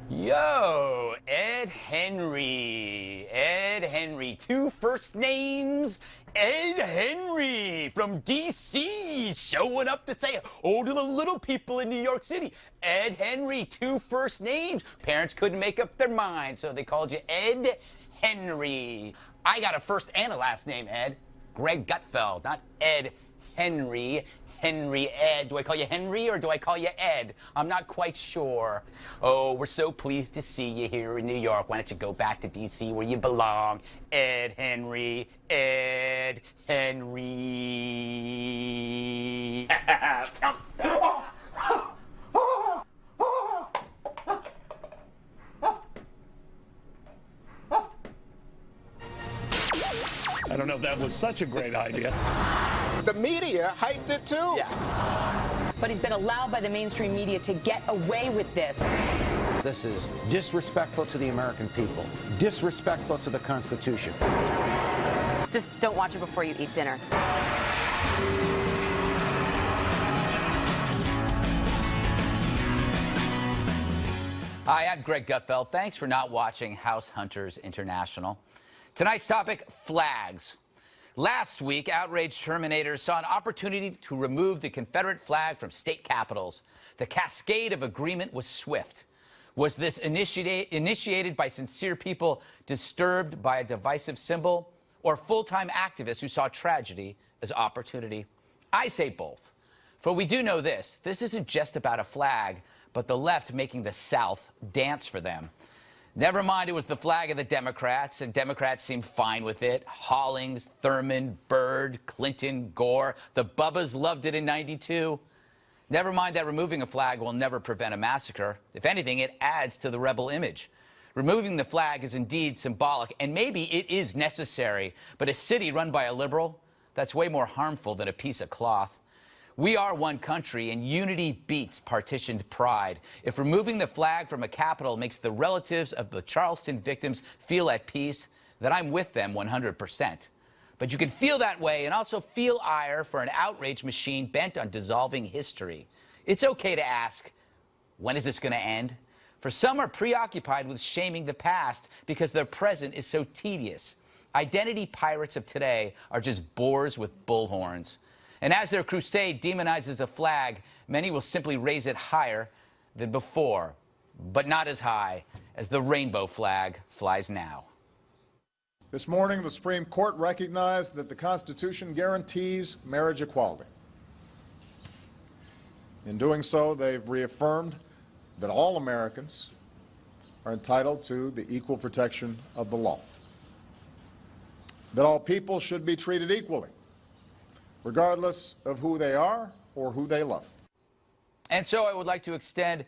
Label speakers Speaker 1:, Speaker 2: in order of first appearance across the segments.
Speaker 1: Yo, Ed Henry. Ed Henry. Two first names. Ed Henry from D.C. showing up to say oh to the little people in New York City. Ed Henry, two first names. Parents couldn't make up their mind, so they called you Ed Henry. I got a first and a last name, Ed. Greg Gutfeld, not Ed Henry. Henry Ed. Do I call you Henry or do I call you Ed? I'm not quite sure. Oh, we're so pleased to see you here in New York. Why don't you go back to D.C. where you belong? Ed Henry. Ed Henry.
Speaker 2: I don't know if that was such a great idea.
Speaker 3: The media hyped it too.
Speaker 1: Yeah.
Speaker 4: But he's been allowed by the mainstream media to get away with this.
Speaker 5: This is disrespectful to the American people, disrespectful to the Constitution.
Speaker 6: Just don't watch it before you eat dinner.
Speaker 1: Hi, I'm Greg Gutfeld. Thanks for not watching House Hunters International. Tonight's topic, flags. Last week, outraged Terminators saw an opportunity to remove the Confederate flag from state capitals. The cascade of agreement was swift. Was this initiated by sincere people disturbed by a divisive symbol, or full-time activists who saw tragedy as opportunity? I say both. For we do know this isn't just about a flag, but the left making the South dance for them. Never mind, it was the flag of the Democrats, and Democrats seemed fine with it. Hollings, Thurman, Byrd, Clinton, Gore. The Bubbas loved it in '92. Never mind that removing a flag will never prevent a massacre. If anything, it adds to the rebel image. Removing the flag is indeed symbolic, and maybe it is necessary, but a city run by a liberal, that's way more harmful than a piece of cloth. We are one country, and unity beats partitioned pride. If removing the flag from a capital makes the relatives of the Charleston victims feel at peace, then I'm with them 100%. But you can feel that way and also feel ire for an outrage machine bent on dissolving history. It's okay to ask, when is this going to end? For some are preoccupied with shaming the past because their present is so tedious. Identity pirates of today are just boars with bullhorns. And as their crusade demonizes a flag, many will simply raise it higher than before, but not as high as the rainbow flag flies now.
Speaker 7: This morning, the Supreme Court recognized that the Constitution guarantees marriage equality. In doing so, they've reaffirmed that all Americans are entitled to the equal protection of the law, that all people should be treated equally, regardless of who they are or who they love.
Speaker 1: And so I would like to extend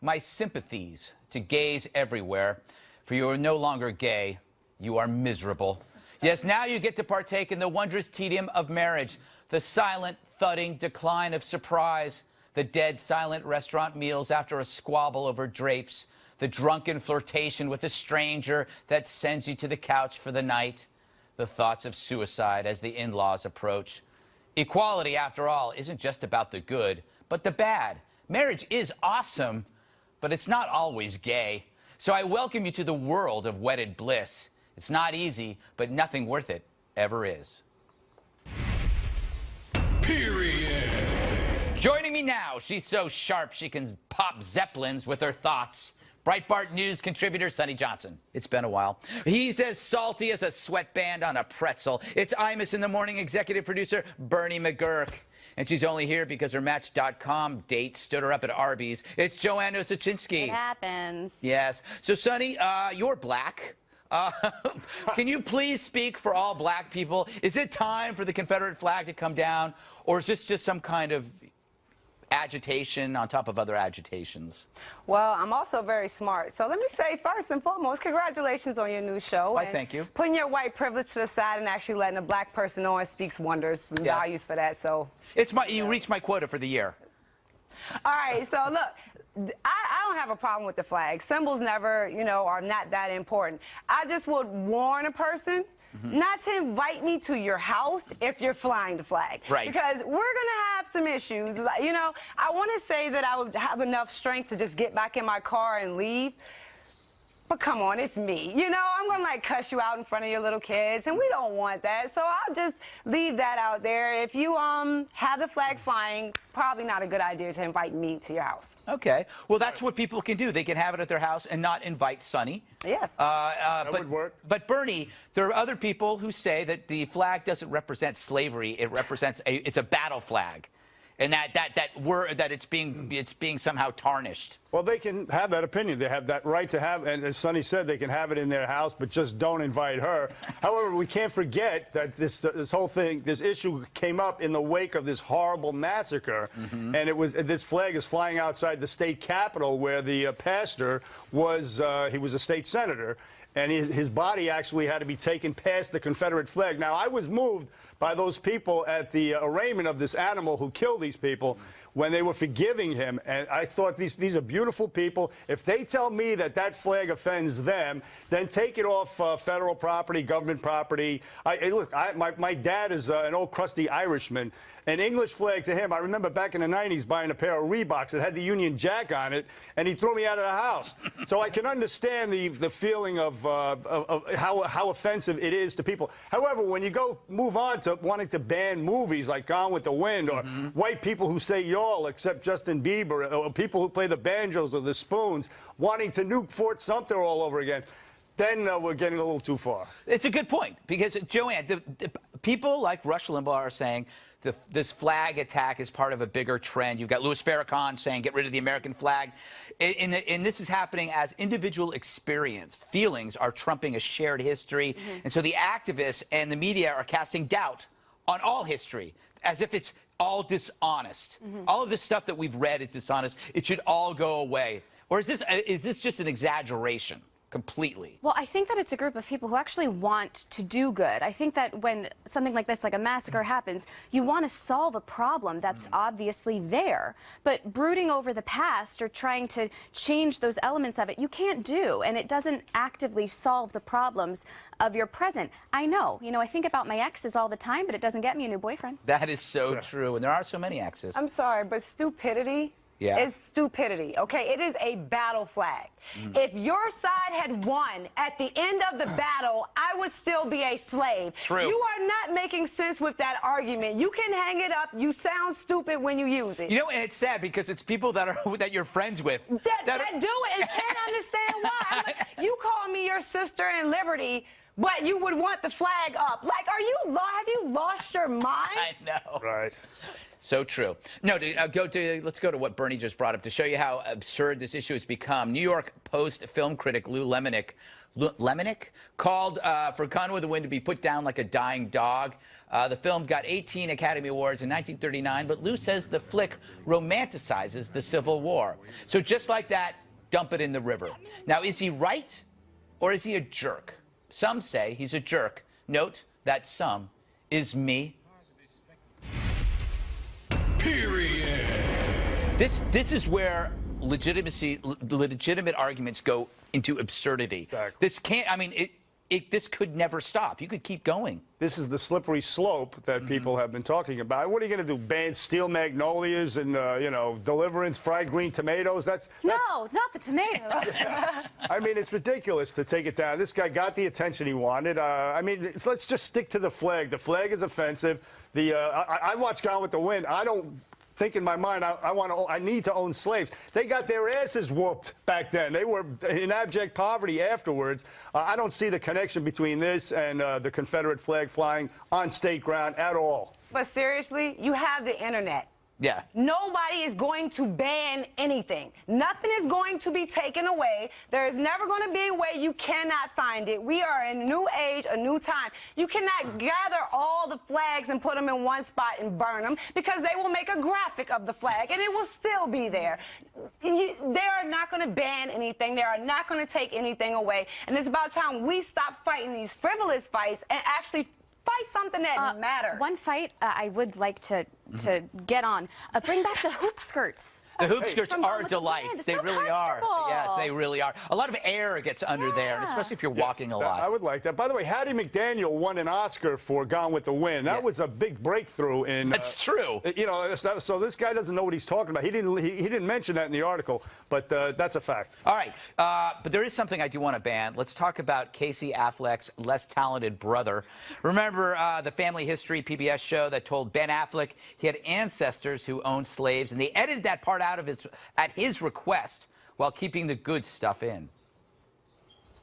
Speaker 1: my sympathies to gays everywhere, for you are no longer gay, you are miserable. Yes, now you get to partake in the wondrous tedium of marriage, the silent, thudding decline of surprise, the dead, silent restaurant meals after a squabble over drapes, the drunken flirtation with a stranger that sends you to the couch for the night, the thoughts of suicide as the in-laws approach. Equality, after all, isn't just about the good, but the bad. Marriage is awesome, but it's not always gay. So I welcome you to the world of wedded bliss. It's not easy, but nothing worth it ever is.
Speaker 2: Period.
Speaker 1: Joining me now, she's so sharp she can pop Zeppelins with her thoughts. Breitbart News contributor Sunnie Johnson. It's been a while. He's as salty as a sweatband on a pretzel. It's Imus in the Morning executive producer Bernie McGuirk. And she's only here because her Match.com date stood her up at Arby's. It's Joanne Nosuchinsky.
Speaker 6: It happens.
Speaker 1: Yes. So, Sunnie, you're black. Can you please speak for all black people? Is it time for the Confederate flag to come down? Or is this just some kind of agitation on top of other agitations?
Speaker 8: Well, I'm also very smart. So let me say, first and foremost, congratulations on your new show.
Speaker 1: Why, thank you.
Speaker 8: Putting your white privilege to the side and actually letting a black person on speaks wonders and values for that. So
Speaker 1: it's you reached my quota for the year.
Speaker 8: All right, so look, I don't have a problem with the flag. Symbols never, are not that important. I just would warn a person not to invite me to your house if you're flying the flag.
Speaker 1: Right.
Speaker 8: Because we're going to have some issues. You know, I want to say that I would have enough strength to just get back in my car and leave. But come on, it's me. You know, I'm going to, like, cuss you out in front of your little kids, and we don't want that. So I'll just leave that out there. If you have the flag flying, probably not a good idea to invite me to your house.
Speaker 1: Okay. Well, that's what people can do. They can have it at their house and not invite Sunnie.
Speaker 8: Yes.
Speaker 2: That would work.
Speaker 1: But Bernie, there are other people who say that the flag doesn't represent slavery. It represents it's a battle flag. And that it's being somehow tarnished.
Speaker 2: Well, they can have that opinion. They have that right to have, and as Sunnie said, they can have it in their house, but just don't invite her. However, we can't forget that this whole thing, this issue came up in the wake of this horrible massacre, and this flag is flying outside the state capitol where the pastor was. He was a state senator. And his body actually had to be taken past the Confederate flag. Now, I was moved by those people at the arraignment of this animal who killed these people when they were forgiving him. And I thought, these are beautiful people. If they tell me that that flag offends them, then take it off federal property, government property. Look, my dad is an old crusty Irishman. An English flag to him, I remember back in the 90s buying a pair of Reeboks that had the Union Jack on it, and he threw me out of the house. So I can understand the feeling of how offensive it is to people. However, when you move on to wanting to ban movies like Gone with the Wind, or white people who say y'all except Justin Bieber, or people who play the banjos or the spoons, wanting to nuke Fort Sumter all over again, then we're getting a little too far.
Speaker 1: It's a good point, because, Joanne, the people like Rush Limbaugh are saying this flag attack is part of a bigger trend. You've got Louis Farrakhan saying get rid of the American flag. And this is happening as individual experience. Feelings are trumping a shared history. And so the activists and the media are casting doubt on all history, as if it's all dishonest. All of this stuff that we've read is dishonest. It should all go away. Or is this just an exaggeration? Completely.
Speaker 6: Well, I think that it's a group of people who actually want to do good. I think that when something like this, like a massacre happens, you want to solve a problem that's obviously there. But brooding over the past or trying to change those elements of it, you can't do. And it doesn't actively solve the problems of your present. I know. You know, I think about my exes all the time, but it doesn't get me a new boyfriend.
Speaker 1: That is so true. And there are so many exes.
Speaker 8: I'm sorry, but stupidity is stupidity, okay? It is a battle flag. If your side had won at the end of the battle, I would still be a slave.
Speaker 1: True.
Speaker 8: You are not making sense with that argument. You can hang it up. You sound stupid when you use it.
Speaker 1: You know, and it's sad because it's people that you're friends with
Speaker 8: that do it and can't understand why. I'm like, you call me your sister in liberty, but you would want the flag up. Like, have you lost your mind?
Speaker 1: I know.
Speaker 2: Right.
Speaker 1: So true. No, let's go to what Bernie just brought up to show you how absurd this issue has become. New York Post film critic Lou Lemonick called for Gone with the Wind to be put down like a dying dog. The film got 18 Academy Awards in 1939, but Lou says the flick romanticizes the Civil War. So just like that, dump it in the river. Now, is he right or is he a jerk? Some say he's a jerk. Note that some is me.
Speaker 2: Period.
Speaker 1: This is where legitimate arguments go into absurdity.
Speaker 2: Exactly.
Speaker 1: This can't. I mean, this could never stop. You could keep going.
Speaker 2: This is the slippery slope that people have been talking about. What are you going to do? Ban steel magnolias and Deliverance fried green tomatoes?
Speaker 6: No, not the tomatoes.
Speaker 2: I mean, it's ridiculous to take it down. This guy got the attention he wanted. I mean, let's just stick to the flag. The flag is offensive. I watched Gone with the Wind. I don't think in my mind I need to own slaves. They got their asses whooped back then. They were in abject poverty afterwards. I don't see the connection between this and the Confederate flag flying on state ground at all.
Speaker 8: But seriously, you have the internet.
Speaker 1: Yeah.
Speaker 8: Nobody is going to ban anything. Nothing is going to be taken away. There is never going to be a way you cannot find it. We are in a new age, a new time. You cannot gather all the flags and put them in one spot and burn them because they will make a graphic of the flag and it will still be there. They are not going to ban anything. They are not going to take anything away. And it's about time we stop fighting these frivolous fights and actually fight something that matters.
Speaker 6: One fight I would like to get on. Bring back the hoop skirts.
Speaker 1: The hoop skirts
Speaker 6: From
Speaker 1: are a
Speaker 6: Public
Speaker 1: delight.
Speaker 6: Land.
Speaker 1: They
Speaker 6: So
Speaker 1: really are.
Speaker 6: comfortable.
Speaker 1: Yeah, they really are. A lot of air gets under there, and especially if you're walking a lot.
Speaker 2: I would like that. By the way, Hattie McDaniel won an Oscar for Gone with the Wind. That was a big breakthrough in.
Speaker 1: That's true.
Speaker 2: You know, so this guy doesn't know what he's talking about. He didn't mention that in the article, but that's a fact.
Speaker 1: All right, but there is something I do want to ban. Let's talk about Casey Affleck's less talented brother. Remember the Family History PBS show that told Ben Affleck he had ancestors who owned slaves, and they edited that part out of at his request while keeping the good stuff in.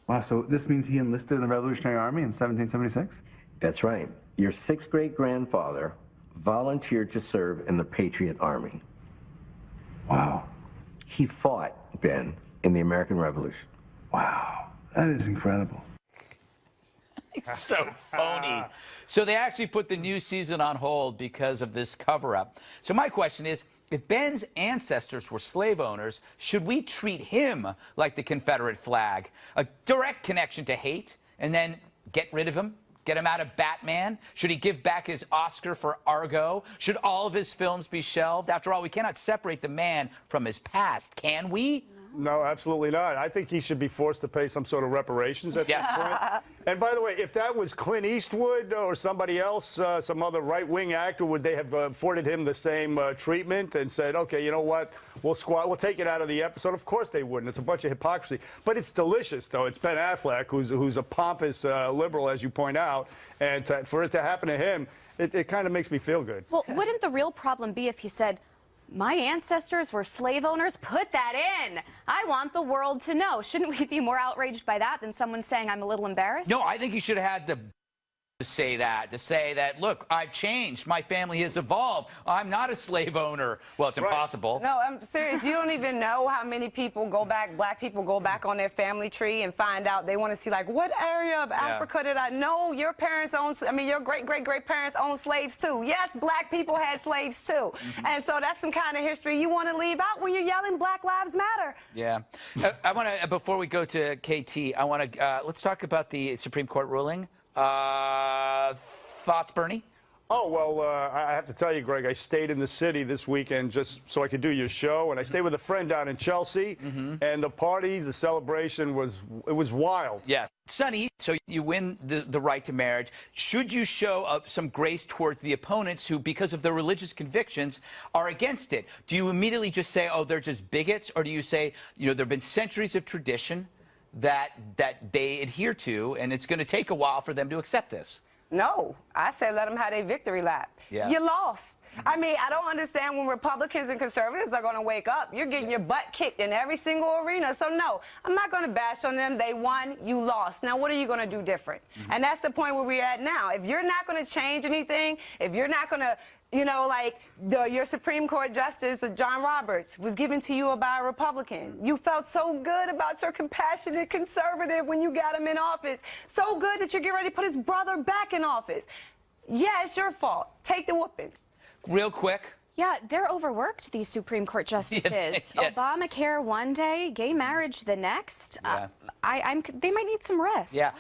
Speaker 9: Wow, so this means he enlisted in the Revolutionary Army in 1776?
Speaker 10: That's right. Your sixth great-grandfather volunteered to serve in the Patriot Army.
Speaker 9: Wow.
Speaker 10: He fought, Ben, in the American Revolution.
Speaker 9: Wow, that is incredible.
Speaker 1: It's so phony. So they actually put the new season on hold because of this cover-up. So my question is, if Ben's ancestors were slave owners, should we treat him like the Confederate flag? A direct connection to hate, and then get rid of him? Get him out of Batman? Should he give back his Oscar for Argo? Should all of his films be shelved? After all, we cannot separate the man from his past, can we?
Speaker 2: No, absolutely not. I think he should be forced to pay some sort of reparations at this point. And by the way, if that was Clint Eastwood or somebody else, some other right-wing actor, would they have afforded him the same treatment and said, okay, you know what, we'll take it out of the episode? Of course they wouldn't. It's a bunch of hypocrisy. But it's delicious, though. It's Ben Affleck, who's a pompous liberal, as you point out, and for it to happen to him, it kind of makes me feel good.
Speaker 6: Well, wouldn't the real problem be if he said, my ancestors were slave owners? Put that in. I want the world to know. Shouldn't we be more outraged by that than someone saying I'm a little embarrassed?
Speaker 1: No, I think you should have had to say that, look, I've changed. My family has evolved. I'm not a slave owner. Well, it's impossible.
Speaker 8: No, I'm serious. You don't even know how many people go back, black people go back on their family tree and find out they want to see, like, what area of Africa did I know your parents owned, your great-great-great-parents owned slaves, too. Yes, black people had slaves, too. And so that's some kind of history you want to leave out when you're yelling Black Lives Matter.
Speaker 1: Yeah. I want to, before we go to KT, I want to, let's talk about the Supreme Court ruling. Thoughts, Bernie?
Speaker 2: Oh, well, I have to tell you, Greg, I stayed in the city this weekend just so I could do your show, and I stayed with a friend down in Chelsea, and the party, the celebration was wild.
Speaker 1: Yes. Sunnie, so you win the right to marriage. Should you show some grace towards the opponents who, because of their religious convictions, are against it? Do you immediately just say, oh, they're just bigots, or do you say, you know, there have been centuries of tradition that they adhere to, and it's going to take a while for them to accept this?
Speaker 8: No, I said let them have their victory lap.
Speaker 1: Yeah.
Speaker 8: You lost. I mean, I don't understand when Republicans and conservatives are going to wake up. You're getting your butt kicked in every single arena. So, no, I'm not going to bash on them. They won. You lost. Now, what are you going to do different? And that's the point where we're at now. If you're not going to change anything, if you're not going to, you know, like your Supreme Court Justice, John Roberts, was given to you by a Republican. You felt so good about your compassionate conservative when you got him in office. So good that you're getting ready to put his brother back in office. Yeah, it's your fault. Take the whooping.
Speaker 1: Real quick.
Speaker 6: Yeah, they're overworked, these Supreme Court justices.
Speaker 1: Yes.
Speaker 6: Obamacare one day, gay marriage the next.
Speaker 1: Yeah.
Speaker 6: They might need some rest.
Speaker 1: Yeah.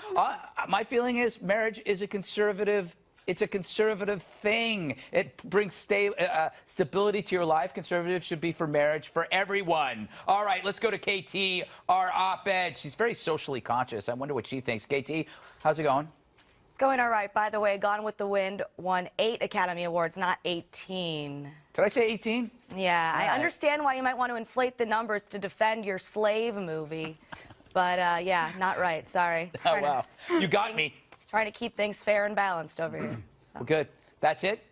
Speaker 1: My feeling is marriage is a conservative. It's a conservative thing. It brings stability to your life. Conservative should be for marriage for everyone. All right, let's go to KT, our op-ed. She's very socially conscious. I wonder what she thinks. KT, how's it going?
Speaker 11: It's going all right. By the way, Gone with the Wind won 8 Academy Awards, not 18.
Speaker 1: Did I say 18?
Speaker 11: Yeah,
Speaker 1: All
Speaker 11: I
Speaker 1: right.
Speaker 11: understand why you might want to inflate the numbers to defend your slave movie. But, yeah, not right. Sorry.
Speaker 1: Oh, wow. You got me.
Speaker 11: Trying to keep things fair and balanced over here. So.
Speaker 1: Well, good. That's it?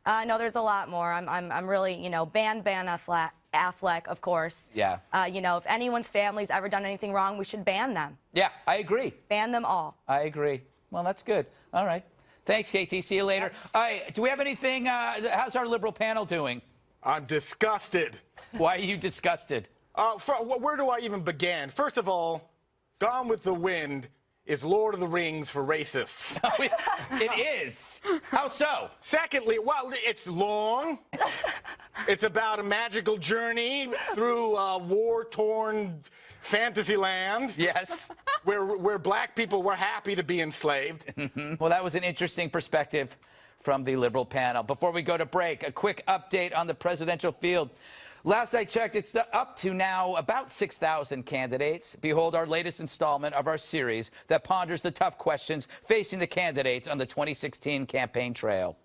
Speaker 11: No, there's a lot more. I'm really, you know, ban Affleck, of course.
Speaker 1: Yeah.
Speaker 11: You know, if anyone's family's ever done anything wrong, we should ban them.
Speaker 1: Yeah, I agree.
Speaker 11: Ban them all.
Speaker 1: I agree. Well, that's good. All right. Thanks, KT. See you later. All right. Do we have anything? How's our liberal panel doing?
Speaker 12: I'm disgusted.
Speaker 1: Why are you disgusted?
Speaker 12: Where do I even begin? First of all, Gone with the Wind is Lord of the Rings for racists.
Speaker 1: It is. How so?
Speaker 12: Secondly, well, it's long. It's about a magical journey through war-torn fantasy land.
Speaker 1: Yes.
Speaker 12: Where black people were happy to be enslaved.
Speaker 1: Well, that was an interesting perspective from the liberal panel. Before we go to break, a quick update on the presidential field. Last I checked, it's up to now about 6,000 candidates. Behold our latest installment of our series that ponders the tough questions facing the candidates on the 2016 campaign trail.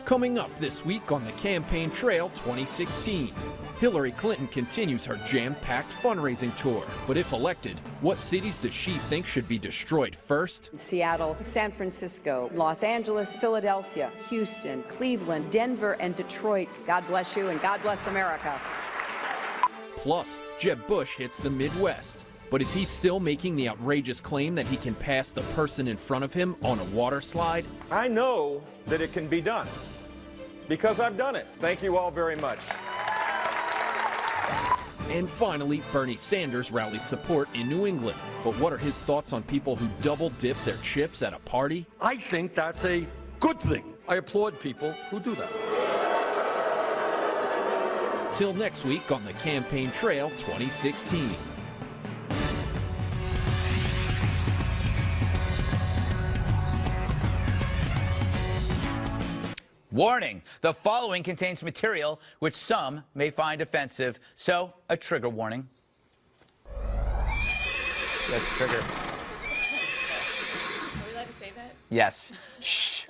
Speaker 13: Coming up this week on the Campaign Trail 2016, Hillary Clinton continues her jam-packed fundraising tour. But if elected, what cities does she think should be destroyed first?
Speaker 14: Seattle, San Francisco, Los Angeles, Philadelphia, Houston, Cleveland, Denver, and Detroit. God bless you and God bless America.
Speaker 13: Plus, Jeb Bush hits the Midwest. But is he still making the outrageous claim that he can pass the person in front of him on a water slide?
Speaker 15: I know that it can be done because I've done it. Thank you all very much.
Speaker 13: And finally, Bernie Sanders rallies support in New England. But what are his thoughts on people who double-dip their chips at a party?
Speaker 16: I think that's a good thing. I applaud people who do that.
Speaker 13: Till next week on the Campaign Trail 2016.
Speaker 1: Warning, the following contains material which some may find offensive, so a trigger warning. That's trigger.
Speaker 17: Are we allowed to say that?
Speaker 1: Yes. Shh.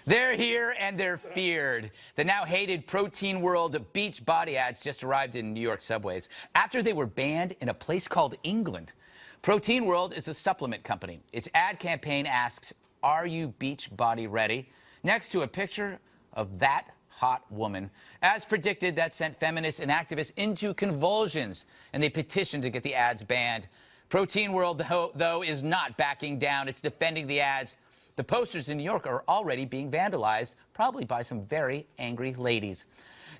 Speaker 1: They're here and they're feared. The now hated Protein World beach body ads just arrived in New York subways after they were banned in a place called England. Protein World is a supplement company. Its ad campaign asks, "Are you beach body ready?" next to a picture of that hot woman. As predicted, that sent feminists and activists into convulsions, and they petitioned to get the ads banned. Protein World, though, is not backing down. It's defending the ads. The posters in New York are already being vandalized, probably by some very angry ladies.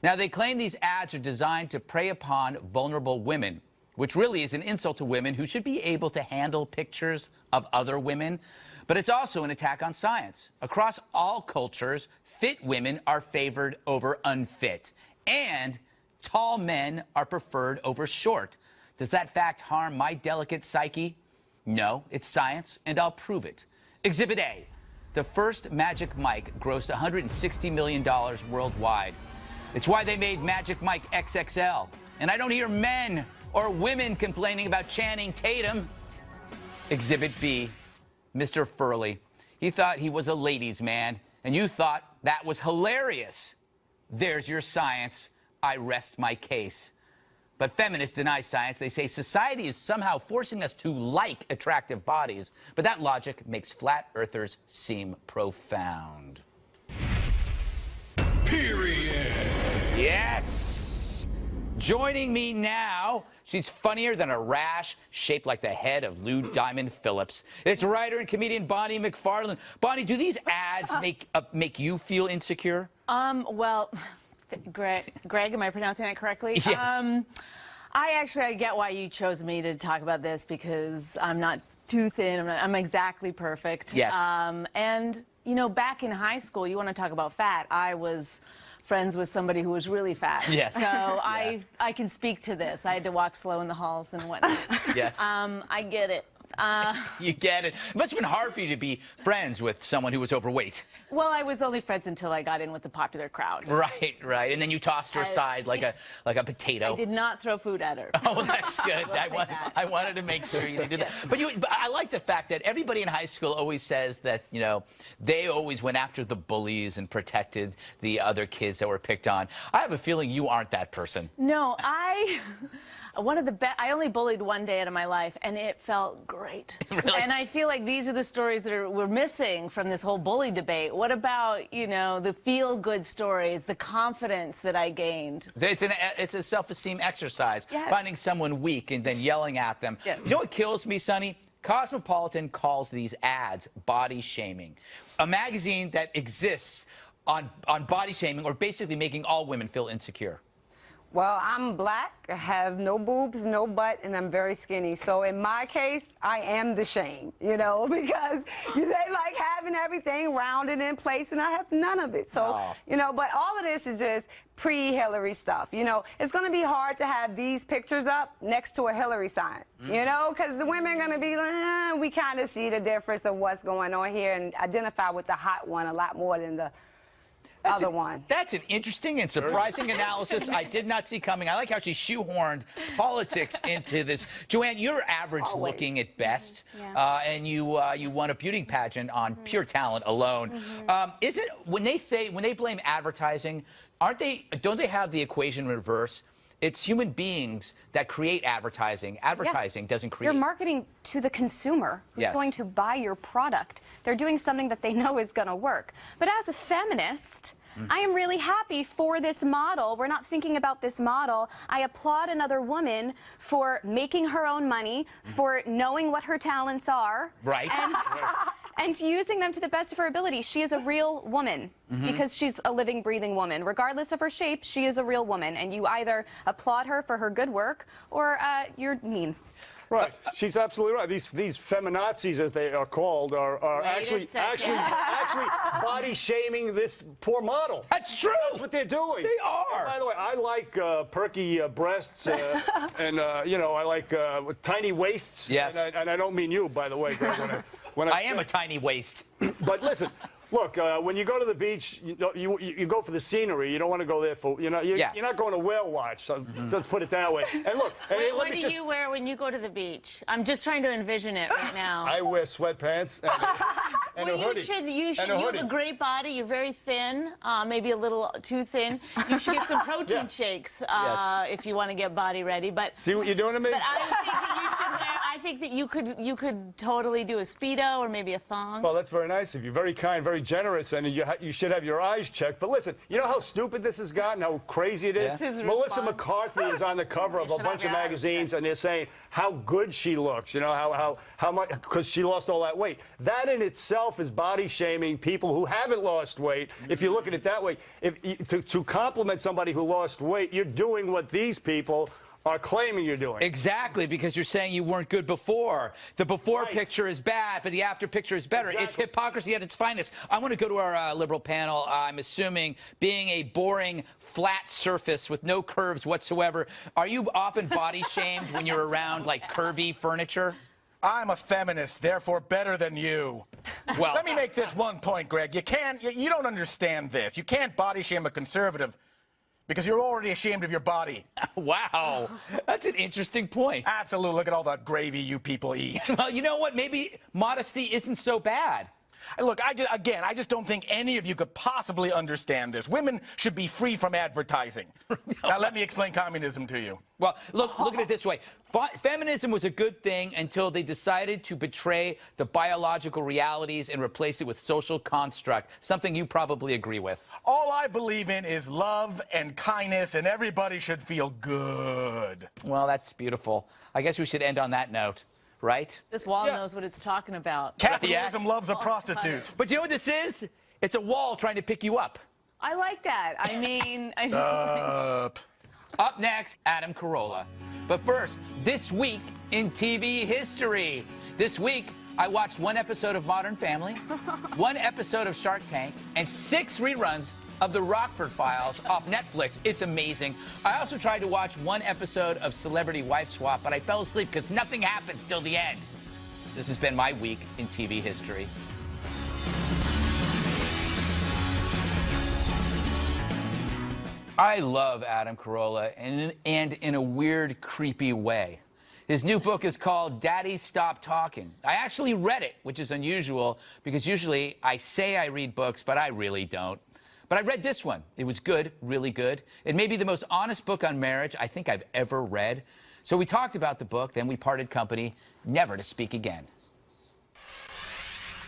Speaker 1: Now, they claim these ads are designed to prey upon vulnerable women, which really is an insult to women who should be able to handle pictures of other women. But it's also an attack on science. Across all cultures, fit women are favored over unfit, and tall men are preferred over short. Does that fact harm my delicate psyche? No, it's science, and I'll prove it. Exhibit A. The first Magic Mike grossed $160 million worldwide. It's why they made Magic Mike XXL. And I don't hear men or women complaining about Channing Tatum. Exhibit B. Mr. Furley. He thought he was a ladies' man, and you thought that was hilarious. There's your science. I rest my case. But feminists deny science. They say society is somehow forcing us to like attractive bodies. But that logic makes flat earthers seem profound.
Speaker 16: Period.
Speaker 1: Yes. Joining me now, she's funnier than a rash shaped like the head of Lou Diamond Phillips. It's writer and comedian Bonnie McFarlane. Bonnie, do these ads make you feel insecure?
Speaker 17: Well, Greg, am I pronouncing that correctly?
Speaker 1: Yes.
Speaker 17: I get why you chose me to talk about this because I'm not too thin. I'm exactly perfect.
Speaker 1: Yes.
Speaker 17: And, you know, back in high school, you want to talk about fat. I was friends with somebody who was really fat.
Speaker 1: Yes.
Speaker 17: So
Speaker 1: Yeah.
Speaker 17: I can speak to this. I had to walk slow in the halls and whatnot.
Speaker 1: Yes.
Speaker 17: I get it.
Speaker 1: You get it. It must have been hard for you to be friends with someone who was overweight.
Speaker 17: Well, I was only friends until I got in with the popular crowd.
Speaker 1: Right, right. And then you tossed her aside like a potato.
Speaker 17: I did not throw food at her.
Speaker 1: Oh, that's good. I wanted to make sure you did that. But I like the fact that everybody in high school always says that, you know, they always went after the bullies and protected the other kids that were picked on. I have a feeling you aren't that person.
Speaker 17: No, I only bullied one day out of my life, and it felt great.
Speaker 1: Really?
Speaker 17: And I feel like these are the stories that we're missing from this whole bully debate. What about, you know, the feel-good stories, the confidence that I gained?
Speaker 1: It's a self-esteem exercise,
Speaker 17: Yes.
Speaker 1: finding someone weak and then yelling at them.
Speaker 17: Yes.
Speaker 1: You know what kills me, Sunnie? Cosmopolitan calls these ads body shaming. A magazine that exists on body shaming or basically making all women feel insecure.
Speaker 8: Well, I'm black, I have no boobs, no butt, and I'm very skinny. So in my case, I am the shame, you know, because they like having everything rounded in place, and I have none of it. So, you know, but all of this is just pre-Hillary stuff. You know, it's going to be hard to have these pictures up next to a Hillary sign, you know, because the women are going to be like, we kind of see the difference of what's going on here and identify with the hot one a lot more than the... other one.
Speaker 1: That's an interesting and surprising analysis I did not see coming. I like how she shoehorned politics into this. Joanne, you're average looking at best, and you won a beauty pageant on pure talent alone. Is it when they blame advertising, don't they have the equation reverse? It's human beings that create advertising. Advertising doesn't create.
Speaker 6: You're marketing to the consumer who's going to buy your product. They're doing something that they know is going to work. But as a feminist, I am really happy for this model. We're not thinking about this model. I applaud another woman for making her own money, for knowing what her talents are.
Speaker 1: Right.
Speaker 6: And using them to the best of her ability. She is a real woman because she's a living, breathing woman. Regardless of her shape, she is a real woman. And you either applaud her for her good work or you're mean.
Speaker 2: Right. She's absolutely right. These feminazis, as they are called, are actually body shaming this poor model.
Speaker 1: That's true.
Speaker 2: That's what they're doing.
Speaker 1: They are.
Speaker 2: And by the way, I like perky breasts, and I like tiny waists.
Speaker 1: Yes.
Speaker 2: And I don't mean you, by the way, Greg, when
Speaker 1: I am a tiny waist.
Speaker 2: But listen. Look, when you go to the beach, you go for the scenery. You don't want to go there for, you're not going to whale watch. So let's put it that way. And look,
Speaker 17: What do you wear when you go to the beach? I'm just trying to envision it right now.
Speaker 2: I wear sweatpants and a hoodie.
Speaker 17: You have a great body. You're very thin, maybe a little too thin. You should get some protein shakes if you want to get body ready. But
Speaker 2: see what you're doing to me?
Speaker 17: But I think that you should wear. I think that you could totally do a Speedo or maybe a thong.
Speaker 2: Well, that's very nice of you. Very kind, very generous, and you should have your eyes checked. But listen, you know how stupid this has gotten, how crazy it is? Melissa McCarthy is on the cover of a bunch of magazines, and they're saying how good she looks, how much, because she lost all that weight. That in itself is body shaming people who haven't lost weight. If you look at it that way, to compliment somebody who lost weight, you're doing what these people are claiming you're doing.
Speaker 1: Exactly, because you're saying you weren't good before. The before picture is bad, but the after picture is better. It's hypocrisy at its finest. I want to go to our liberal panel. I'm assuming being a boring, flat surface with no curves whatsoever, are you often body shamed when you're around, like, curvy furniture?
Speaker 12: I'm a feminist, therefore better than you. Well, let me make this one point, Greg. You don't understand this. You can't body shame a conservative because you're already ashamed of your body.
Speaker 1: Wow. That's an interesting point.
Speaker 12: Absolutely. Look at all that gravy you people eat.
Speaker 1: Well, you know what? Maybe modesty isn't so bad.
Speaker 12: Look, I just don't think any of you could possibly understand this. Women should be free from advertising. Now, let me explain communism to you.
Speaker 1: Well, look at it this way. Feminism was a good thing until they decided to betray the biological realities and replace it with social construct, something you probably agree with.
Speaker 12: All I believe in is love and kindness, and everybody should feel good.
Speaker 1: Well, that's beautiful. I guess we should end on that note. Right?
Speaker 17: This wall knows what it's talking about.
Speaker 12: Capitalism loves a prostitute.
Speaker 1: But you know what this is? It's a wall trying to pick you up.
Speaker 17: I like that. I mean...
Speaker 1: Up next, Adam Carolla. But first, this week in TV history. This week, I watched one episode of Modern Family, one episode of Shark Tank, and 6 reruns of The Rockford Files off Netflix. It's amazing. I also tried to watch one episode of Celebrity Wife Swap, but I fell asleep because nothing happens till the end. This has been my week in TV history. I love Adam Carolla, and in a weird, creepy way. His new book is called Daddy Stop Talking. I actually read it, which is unusual because usually I say I read books, but I really don't. But I read this one. It was good, really good. It may be the most honest book on marriage I think I've ever read. So we talked about the book, then we parted company, never to speak again.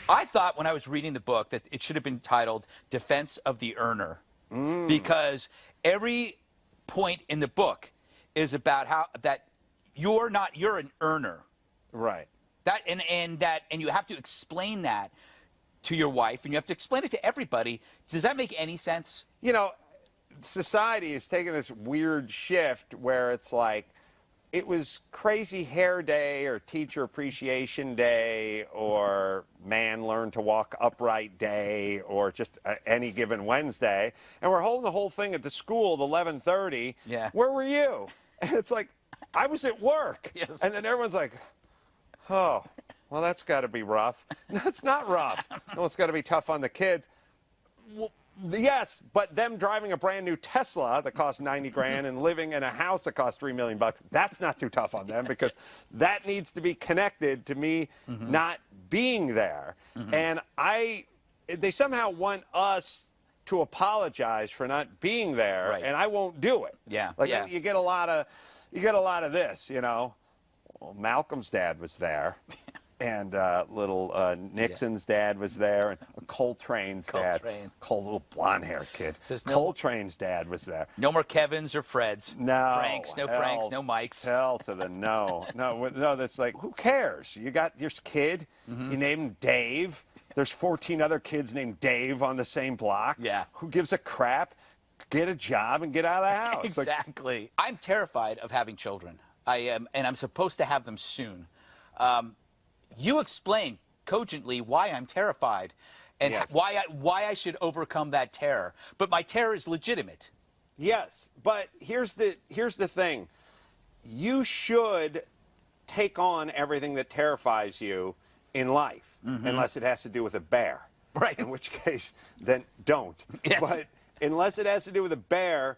Speaker 1: I thought when I was reading the book that it should have been titled Defense of the Earner. Because every point in the book is about how that you're an earner.
Speaker 3: Right.
Speaker 1: And you have to explain that to your wife, and you have to explain it to everybody. Does that make any sense?
Speaker 18: You know, society is taking this weird shift where it's like, it was Crazy Hair Day or Teacher Appreciation Day or Man Learn to Walk Upright Day or just any given Wednesday. And we're holding the whole thing at the school at 11:30.
Speaker 1: Yeah.
Speaker 18: Where were you? And it's like, I was at work.
Speaker 1: Yes.
Speaker 18: And then everyone's like, oh, well, that's got to be rough. No, it's not rough. No, it's got to be tough on the kids. Well, Yes, but them driving a brand new Tesla that costs 90 grand and living in a house that costs $3 million, that's not too tough on them because that needs to be connected to me not being there. And they somehow want us to apologize for not being there, and I won't do it.
Speaker 1: Yeah.
Speaker 18: Like you get a lot of this, you know. Well, Malcolm's dad was there. And little Nixon's dad was there, and Coltrane's dad, little blonde-haired kid. Coltrane's dad was there.
Speaker 1: No more Kevins or Freds.
Speaker 18: No.
Speaker 1: Franks, no Franks, no Mikes.
Speaker 18: Hell to the no. No, that's like, who cares? You got your kid, you name him Dave. There's 14 other kids named Dave on the same block.
Speaker 1: Yeah.
Speaker 18: Who gives a crap? Get a job and get out of the house.
Speaker 1: Exactly. I'm terrified of having children. I am, and I'm supposed to have them soon. You explain cogently why I'm terrified and why I should overcome that terror. But my terror is legitimate.
Speaker 18: Yes, but here's the thing. You should take on everything that terrifies you in life, unless it has to do with a bear.
Speaker 1: Right.
Speaker 18: In which case, then don't.
Speaker 1: Yes.
Speaker 18: But unless it has to do with a bear,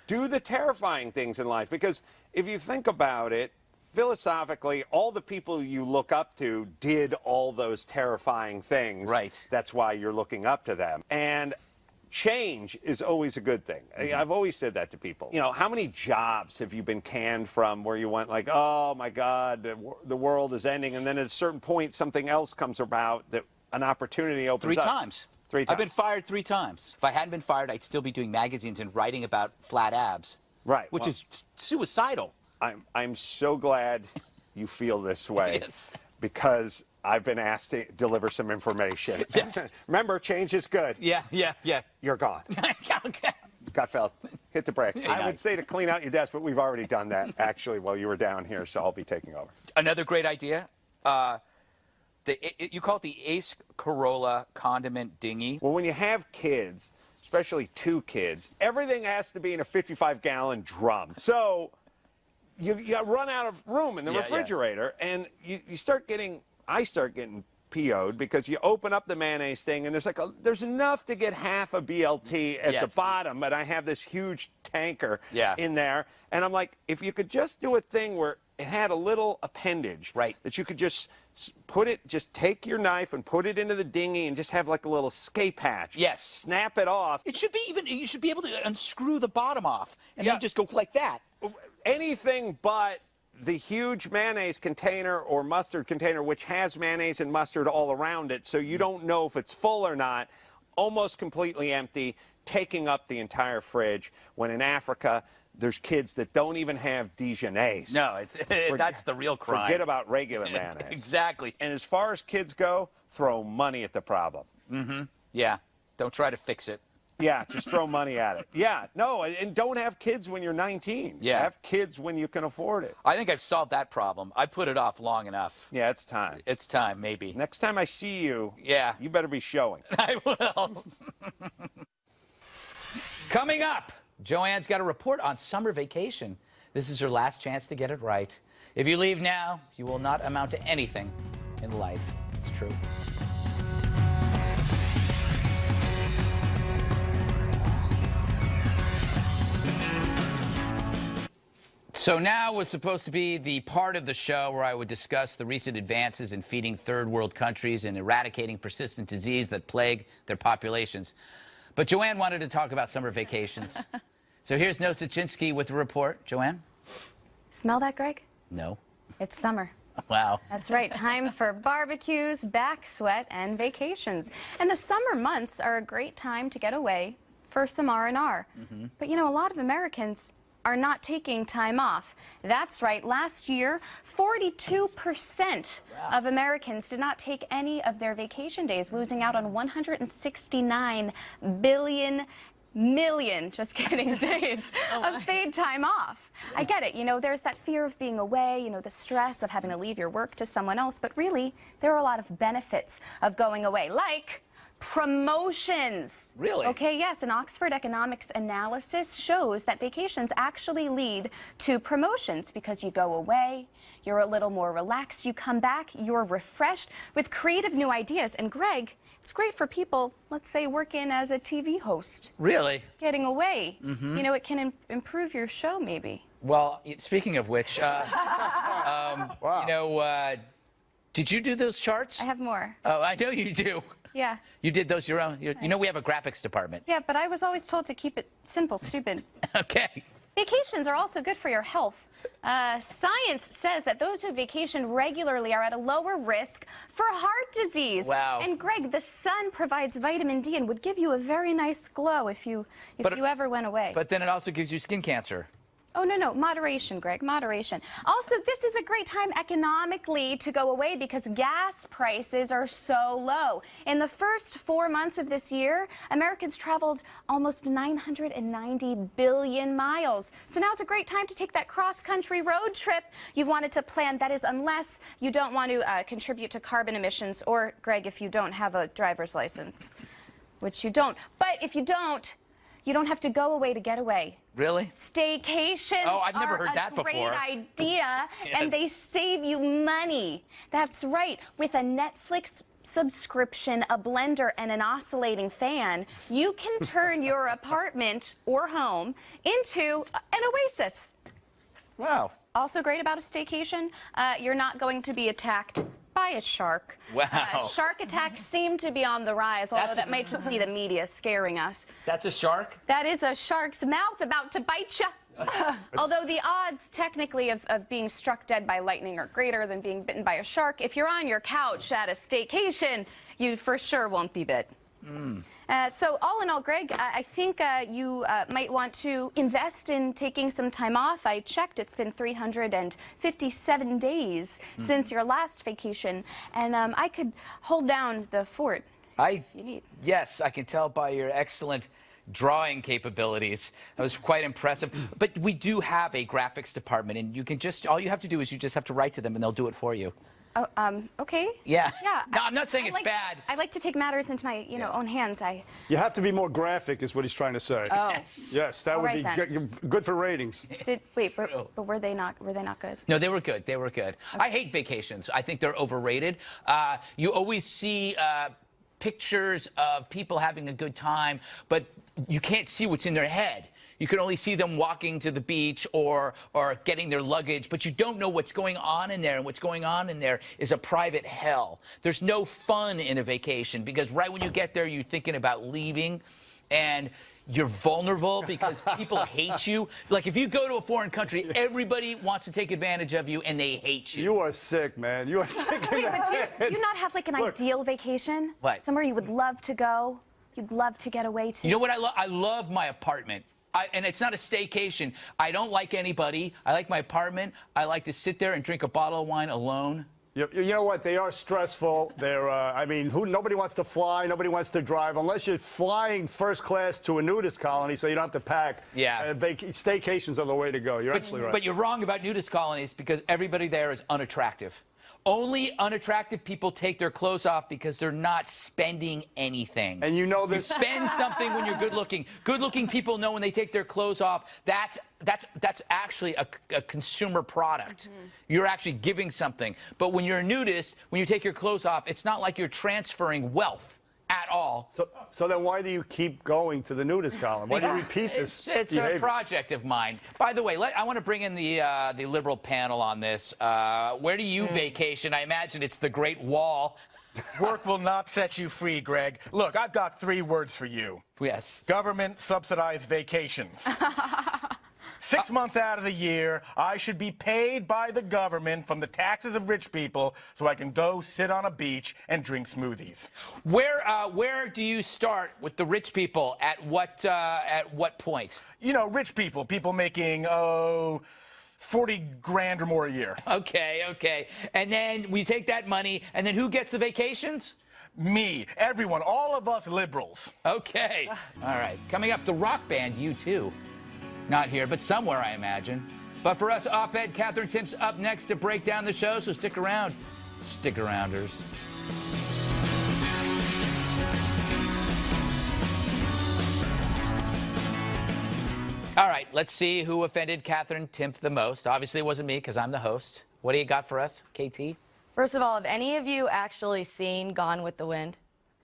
Speaker 18: do the terrifying things in life. Because if you think about it, philosophically, all the people you look up to did all those terrifying things.
Speaker 1: Right.
Speaker 18: That's why you're looking up to them. And change is always a good thing. I've always said that to people. You know, how many jobs have you been canned from where you went like, oh my God, the world is ending, and then at a certain point something else comes about, that an opportunity opens up?
Speaker 1: 3 times.
Speaker 18: 3 times.
Speaker 1: I've been fired 3 times. If I hadn't been fired, I'd still be doing magazines and writing about flat abs.
Speaker 18: Right.
Speaker 1: Which is suicidal.
Speaker 18: I'm so glad you feel this way because I've been asked to deliver some information.
Speaker 1: Yes.
Speaker 18: Remember, change is good.
Speaker 1: Yeah.
Speaker 18: You're gone.
Speaker 1: Okay.
Speaker 18: Gutfeld, hit the brakes. I would say to clean out your desk, but we've already done that, actually, while you were down here, so I'll be taking over.
Speaker 1: Another great idea. You call it the Ace Carolla condiment dinghy.
Speaker 18: Well, when you have kids, especially 2 kids, everything has to be in a 55-gallon drum. So you run out of room in the refrigerator, and I start getting PO'd because you open up the mayonnaise thing, and there's enough to get half a BLT at the bottom, but I have this huge tanker in there, and I'm like, if you could just do a thing where it had a little appendage that you could just just take your knife and put it into the dinghy and just have like a little escape hatch.
Speaker 1: Yes.
Speaker 18: Snap it off.
Speaker 1: It should be you should be able to unscrew the bottom off and then just go like that.
Speaker 18: Anything but the huge mayonnaise container or mustard container, which has mayonnaise and mustard all around it, so you don't know if it's full or not, almost completely empty, taking up the entire fridge, when in Africa, there's kids that don't even have Dijonnaise.
Speaker 1: No, that's the real crime.
Speaker 18: Forget about regular mayonnaise.
Speaker 1: Exactly.
Speaker 18: And as far as kids go, throw money at the problem.
Speaker 1: Yeah. Don't try to fix it.
Speaker 18: Yeah, just throw money at it. Yeah, no, and don't have kids when you're 19.
Speaker 1: Yeah.
Speaker 18: Have kids when you can afford it.
Speaker 1: I think I've solved that problem. I put it off long enough.
Speaker 18: Yeah, it's time.
Speaker 1: It's time, maybe.
Speaker 18: Next time I see you, you better be showing.
Speaker 1: I will. Coming up, Joanne's got a report on summer vacation. This is her last chance to get it right. If you leave now, you will not amount to anything in life. It's true. So now was supposed to be the part of the show where I would discuss the recent advances in feeding third world countries and eradicating persistent disease that plague their populations. But Joanne wanted to talk about summer vacations. So here's Nosuchinsky with the report. Joanne?
Speaker 6: Smell that, Greg?
Speaker 1: No.
Speaker 6: It's summer.
Speaker 1: Wow.
Speaker 6: That's right. Time for barbecues, back sweat, and vacations. And the summer months are a great time to get away for some R&R. But, you know, a lot of Americans are not taking time off. That's right. Last year, 42% of Americans did not take any of their vacation days, losing out on 169 million, just kidding, days of paid time off. I get it. You know, there's that fear of being away, you know, the stress of having to leave your work to someone else, but really, there are a lot of benefits of going away, like Promotions.
Speaker 1: Really?
Speaker 6: Okay, yes. An Oxford economics analysis shows that vacations actually lead to promotions because you go away, you're a little more relaxed, you come back, you're refreshed with creative new ideas. And Greg, it's great for people, let's say, working as a TV host.
Speaker 1: Really?
Speaker 6: Getting away.
Speaker 1: Mm-hmm.
Speaker 6: You know, it can improve your show, maybe.
Speaker 1: Well, speaking of which,
Speaker 2: Wow.
Speaker 1: you know, did you do those charts?
Speaker 6: I have more.
Speaker 1: Oh, I know you do.
Speaker 6: Yeah.
Speaker 1: You did those your own. You know, we have a graphics department.
Speaker 6: Yeah, but I was always told to keep it simple, stupid.
Speaker 1: Okay.
Speaker 6: Vacations are also good for your health. Science says that those who vacation regularly are at a lower risk for heart disease.
Speaker 1: Wow.
Speaker 6: And Greg, the sun provides vitamin D and would give you a very nice glow if you ever went away.
Speaker 1: But then it also gives you skin cancer.
Speaker 6: Oh, no. Moderation, Greg. Moderation. Also, this is a great time economically to go away because gas prices are so low. In the first 4 months of this year, Americans traveled almost 990 billion miles. So now's a great time to take that cross-country road trip you've wanted to plan. That is, unless you don't want to contribute to carbon emissions or, Greg, if you don't have a driver's license, which you don't. But if you don't have to go away to get away.
Speaker 1: Really?
Speaker 6: Staycations
Speaker 1: I've never heard that
Speaker 6: are a great
Speaker 1: before.
Speaker 6: idea,
Speaker 1: Yes.
Speaker 6: and they save you money. That's right. With a Netflix subscription, a blender, and an oscillating fan, you can turn your apartment or home into an oasis.
Speaker 1: Wow.
Speaker 6: Also great about a staycation, you're not going to be attacked by a shark.
Speaker 1: Wow.
Speaker 6: Shark attacks seem to be on the rise, although that might just be the media scaring us.
Speaker 1: That's a shark?
Speaker 6: That is a shark's mouth about to bite you. Although the odds technically of being struck dead by lightning are greater than being bitten by a shark, if you're on your couch at a staycation, you for sure won't be bit. So all in all, Greg, I think you might want to invest in taking some time off. I checked, it's been 357 days since your last vacation, and I could hold down the fort if you need.
Speaker 1: Yes, I can tell by your excellent drawing capabilities. That was quite impressive. But we do have a graphics department, and you can just, all you have to do is you just have to write to them, and they'll do it for you.
Speaker 6: Oh, okay.
Speaker 1: Yeah.
Speaker 6: Yeah.
Speaker 1: No, I'm not saying it's bad.
Speaker 6: I like to take matters into my, own hands.
Speaker 2: You have to be more graphic, is what he's trying to say.
Speaker 6: Oh.
Speaker 2: Yes, that
Speaker 6: All
Speaker 2: would
Speaker 6: right,
Speaker 2: be good for ratings.
Speaker 6: But were they not good?
Speaker 1: No, they were good. They were good. Okay. I hate vacations. I think they're overrated. You always see pictures of people having a good time, but you can't see what's in their head. You can only see them walking to the beach or getting their luggage, but you don't know what's going on in there, and what's going on in there is a private hell. There's no fun in a vacation because right when you get there, you're thinking about leaving, and you're vulnerable because people hate you. Like, if you go to a foreign country, everybody wants to take advantage of you, and they hate you.
Speaker 2: You are sick, man. You are sick in the head.
Speaker 6: Do you not have, like, an ideal vacation?
Speaker 1: What?
Speaker 6: Somewhere you would love to go? You'd love to get away to?
Speaker 1: You know what I love? I love my apartment. And it's not a staycation. I don't like anybody. I like my apartment. I like to sit there and drink a bottle of wine alone.
Speaker 2: You know what? They are stressful. They're, I mean, nobody wants to fly. Nobody wants to drive unless you're flying first class to a nudist colony, so you don't have to pack.
Speaker 1: Yeah.
Speaker 2: Staycations are the way to go. You're absolutely right.
Speaker 1: But you're wrong about nudist colonies because everybody there is unattractive. Only unattractive people take their clothes off because they're not spending anything.
Speaker 2: And you know this.
Speaker 1: You spend something when you're good looking. Good looking people know when they take their clothes off, that's actually a consumer product. You're actually giving something. But when you're a nudist, when you take your clothes off, it's not like you're transferring wealth at all.
Speaker 2: So then why do you keep going to the nudist column? Why do you repeat this
Speaker 1: It's
Speaker 2: behavior?
Speaker 1: a project of mine. By the way, I want to bring in the liberal panel on this. Where do you vacation? I imagine it's the Great Wall.
Speaker 12: Work will not set you free, Greg. Look, I've got 3 words for you.
Speaker 1: Yes.
Speaker 12: Government subsidized vacations. 6 months out of the year, I should be paid by the government from the taxes of rich people so I can go sit on a beach and drink smoothies.
Speaker 1: Where do you start with the rich people? At what point?
Speaker 12: You know, rich people making, 40 grand or more a year.
Speaker 1: Okay. And then we take that money, and then who gets the vacations?
Speaker 12: Me, everyone, all of us liberals.
Speaker 1: Okay. All right. Coming up, the rock band U2. Not here, but somewhere, I imagine. But for us, op-ed, Katherine Timpf's up next to break down the show, so stick around. Stick-arounders. All right, let's see who offended Katherine Timpf the most. Obviously, it wasn't me because I'm the host. What do you got for us, KT?
Speaker 11: First of all, have any of you actually seen Gone with the Wind?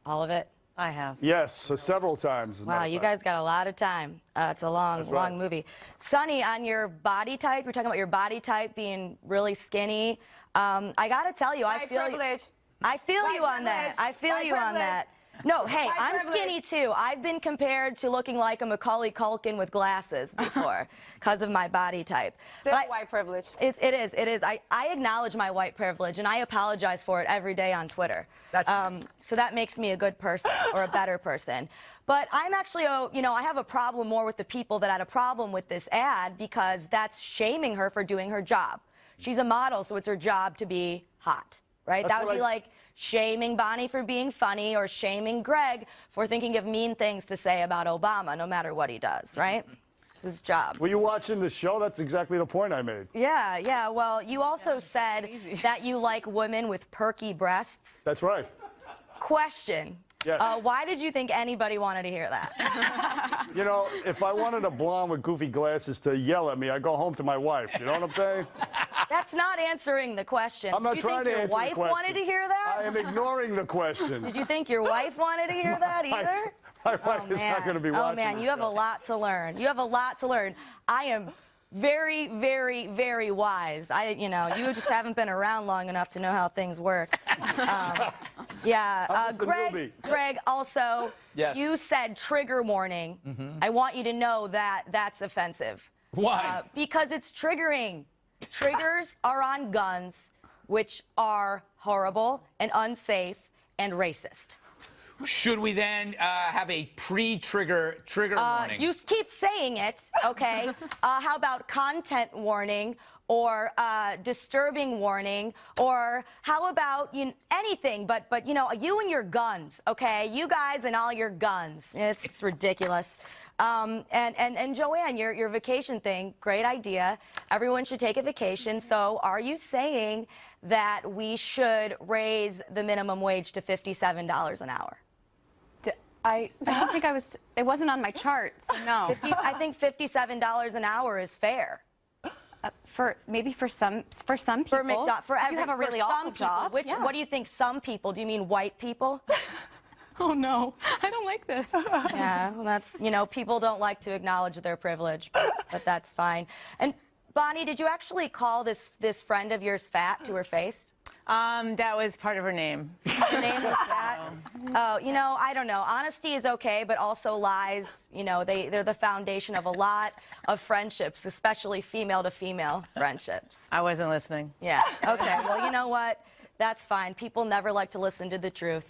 Speaker 11: All of it?
Speaker 17: I have.
Speaker 2: Yes, so several times. as a
Speaker 11: Wow,
Speaker 2: matter of
Speaker 11: you
Speaker 2: fact.
Speaker 11: guys got a lot of time. It's a long,
Speaker 2: That's right.
Speaker 11: long movie. Sunnie, on your body type, you're talking about your body type being really skinny. I got to tell you, I feel
Speaker 8: privilege.
Speaker 11: I feel you on that.
Speaker 8: privilege.
Speaker 11: I feel
Speaker 8: White
Speaker 11: you on
Speaker 8: privilege.
Speaker 11: that. No, hey,
Speaker 8: White
Speaker 11: I'm
Speaker 8: privilege.
Speaker 11: skinny too. I've been compared to looking like a Macaulay Culkin with glasses before because of my body type.
Speaker 8: Still
Speaker 11: But
Speaker 8: white privilege.
Speaker 11: It is. I acknowledge my white privilege, and I apologize for it every day on Twitter.
Speaker 1: That's nice.
Speaker 11: So that makes me a good person or a better person. But I'm actually, I have a problem more with the people that had a problem with this ad because that's shaming her for doing her job. She's a model, so it's her job to be hot, right? That would be like shaming Bonnie for being funny or shaming Greg for thinking of mean things to say about Obama, no matter what he does, right? It's his job.
Speaker 2: Were you watching the show? That's exactly the point I made.
Speaker 11: Yeah. Well, you also said that you like women with perky breasts.
Speaker 2: That's right.
Speaker 11: Question.
Speaker 2: Yes.
Speaker 11: Why did you think anybody wanted to hear that?
Speaker 2: You know, if I wanted a blonde with goofy glasses to yell at me, I'd go home to my wife. You know what I'm saying?
Speaker 11: That's not answering the question.
Speaker 2: I'm not
Speaker 11: Did you
Speaker 2: trying
Speaker 11: think
Speaker 2: to
Speaker 11: your
Speaker 2: answer the
Speaker 11: wife
Speaker 2: question.
Speaker 11: wanted to hear that?
Speaker 2: I am ignoring the question.
Speaker 11: Did you think your wife wanted to hear that either?
Speaker 2: My wife is not going to be watching.
Speaker 11: Oh, man,
Speaker 2: this
Speaker 11: you have
Speaker 2: show.
Speaker 11: a lot to learn. You have a lot to learn. I am very, very, very wise. You just haven't been around long enough to know how things work.
Speaker 2: I'm just a newbie.
Speaker 11: Greg, also,
Speaker 1: Yes.
Speaker 11: you said trigger warning. I want you to know that that's offensive.
Speaker 1: Why?
Speaker 11: Because it's triggering. Triggers are on guns, which are horrible and unsafe and racist.
Speaker 1: Should we then have a pre-trigger warning?
Speaker 11: You keep saying it, okay? How about content warning or disturbing warning, or how about anything? But you and your guns, okay? You guys and all your guns. It's ridiculous. And Joanne, your vacation thing, great idea. Everyone should take a vacation. So are you saying that we should raise the minimum wage to $57 an hour?
Speaker 6: I don't think it wasn't on my chart, so no.
Speaker 11: I think $57 an hour is fair.
Speaker 6: Maybe for some people.
Speaker 11: If
Speaker 6: you have a really awful job.
Speaker 11: What do you think some people? Do you mean white people?
Speaker 6: Oh no, I don't like this.
Speaker 11: Yeah, well, that's, people don't like to acknowledge their privilege, but that's fine. And Bonnie, did you actually call this friend of yours fat to her face?
Speaker 17: That was part of her name.
Speaker 11: Her name was fat? Oh, I don't know. Honesty is okay, but also lies, they're the foundation of a lot of friendships, especially female-to-female friendships.
Speaker 17: I wasn't listening.
Speaker 11: Yeah, okay. Well, you know what? That's fine. People never like to listen to the truth.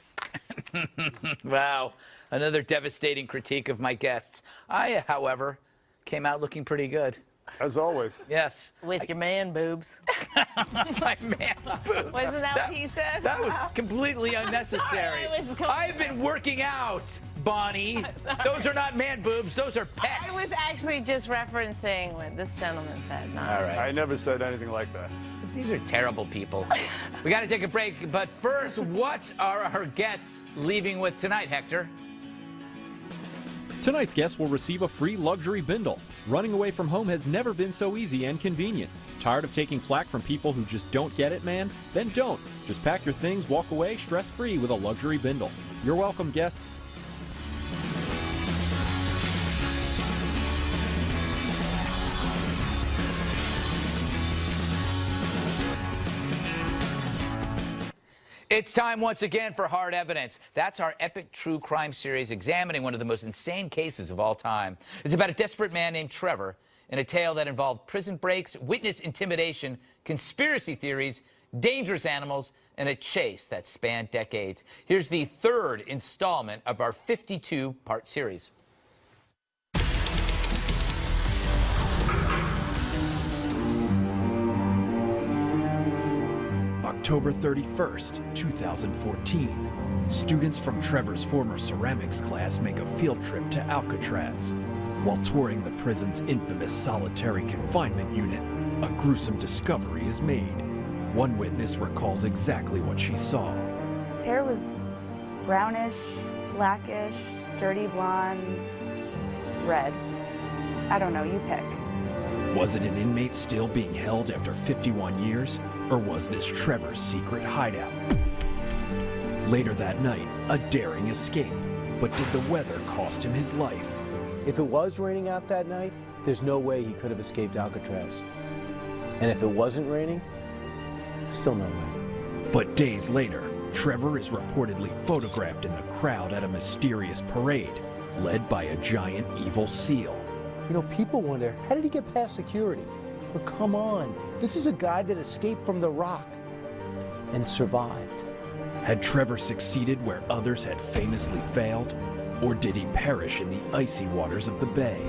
Speaker 1: Wow, another devastating critique of my guests. I, however, came out looking pretty good.
Speaker 2: As always.
Speaker 1: Yes.
Speaker 17: With your man boobs.
Speaker 1: My man boobs.
Speaker 17: Wasn't that what he said?
Speaker 1: That was completely unnecessary. I've been working out, Bonnie. Those are not man boobs. Those are pecs.
Speaker 17: I was actually just referencing what this gentleman said.
Speaker 1: All right.
Speaker 2: I never said anything like that.
Speaker 1: These are terrible people. We got to take a break, but first, what are our guests leaving with tonight, Hector?
Speaker 13: Tonight's guests will receive a free luxury bindle. Running away from home has never been so easy and convenient. Tired of taking flack from people who just don't get it, man? Then don't. Just pack your things, walk away stress-free with a luxury bindle. You're welcome, guests.
Speaker 1: It's time once again for Hard Evidence. That's our epic true crime series examining one of the most insane cases of all time. It's about a desperate man named Trevor in a tale that involved prison breaks, witness intimidation, conspiracy theories, dangerous animals, and a chase that spanned decades. Here's the third installment of our 52-part series.
Speaker 13: October 31st, 2014. Students from Trevor's former ceramics class make a field trip to Alcatraz. While touring the prison's infamous solitary confinement unit, a gruesome discovery is made. One witness recalls exactly what she saw.
Speaker 19: His hair was brownish, blackish, dirty blonde, red.
Speaker 8: I don't know, you pick.
Speaker 13: Was it an inmate still being held after 51 years, or was this Trevor's secret hideout? Later that night, a daring escape. But did the weather cost him his life?
Speaker 19: If it was raining out that night, there's no way he could have escaped Alcatraz. And if it wasn't raining, still no way.
Speaker 13: But days later, Trevor is reportedly photographed in the crowd at a mysterious parade, led by a giant evil seal.
Speaker 19: You know, people wonder, how did he get past security? But come on, this is a guy that escaped from the Rock and survived.
Speaker 13: Had Trevor succeeded where others had famously failed, or did he perish in the icy waters of the bay?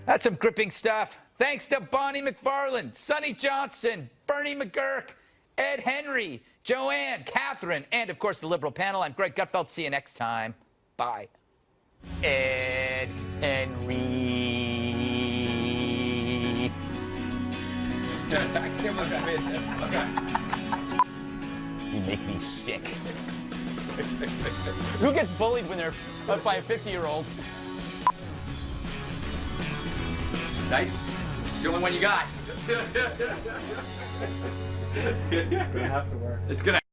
Speaker 1: That's some gripping stuff. Thanks to Bonnie McFarlane, Sunnie Johnson, Bernie McGuirk, Ed Henry, Joanne, Katherine, and of course the Liberal panel. I'm Greg Gutfeld. See you next time. Bye. Ed Henry. I can't look at me. Okay. You make me sick.
Speaker 20: Who gets bullied when they're by a 50-year-old?
Speaker 1: Nice. The only one you got.
Speaker 20: It's gonna have to work.
Speaker 1: It's gonna.